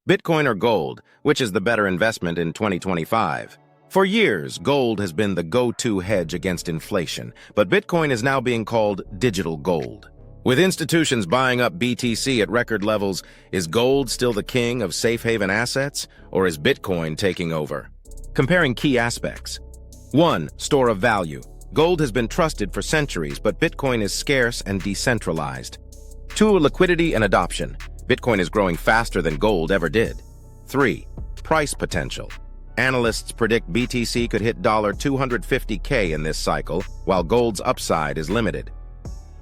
Bitcoin or gold, which is the better investment in 2025? For years, gold has been the go-to hedge against inflation, but Bitcoin is now being called digital gold. With institutions buying up BTC at record levels, is gold still the king of safe haven assets, or is Bitcoin taking over? Comparing key aspects. 1. Store of value. Gold has been trusted for centuries, but Bitcoin is scarce and decentralized. 2. Liquidity and adoption. Bitcoin is growing faster than gold ever did. 3. Price potential. Analysts predict BTC could hit $250K in this cycle, while gold's upside is limited.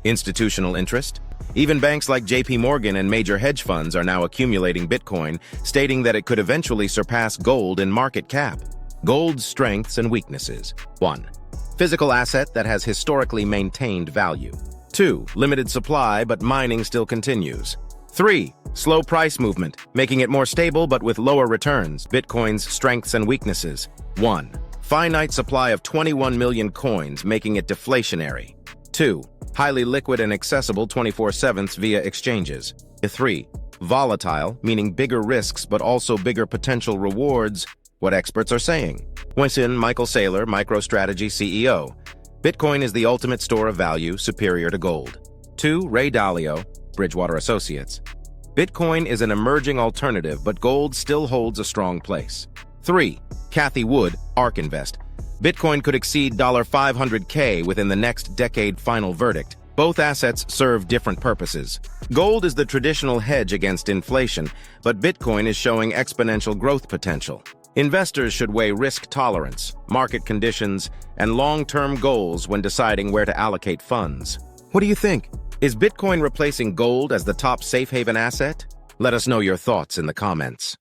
Institutional interest. Even banks like JP Morgan and major hedge funds are now accumulating Bitcoin, stating that it could eventually surpass gold in market cap. Gold's strengths and weaknesses. 1. Physical asset that has historically maintained value. 2. Limited supply, but mining still continues. 3. Slow price movement, making it more stable but with lower returns. Bitcoin's strengths and weaknesses. 1. Finite supply of 21 million coins, making it deflationary. 2. Highly liquid and accessible 24/7 via exchanges. 3. Volatile, meaning bigger risks but also bigger potential rewards. What experts are saying. Winston Michael Saylor, MicroStrategy CEO. Bitcoin is the ultimate store of value, superior to gold. 2. Ray Dalio, Bridgewater Associates. Bitcoin is an emerging alternative, but gold still holds a strong place. 3. Kathy Wood, ARK Invest. Bitcoin could exceed $500K within the next decade. Final verdict. Both assets serve different purposes. Gold is the traditional hedge against inflation, but Bitcoin is showing exponential growth potential. Investors should weigh risk tolerance, market conditions, and long-term goals when deciding where to allocate funds. What do you think? Is Bitcoin replacing gold as the top safe haven asset? Let us know your thoughts in the comments.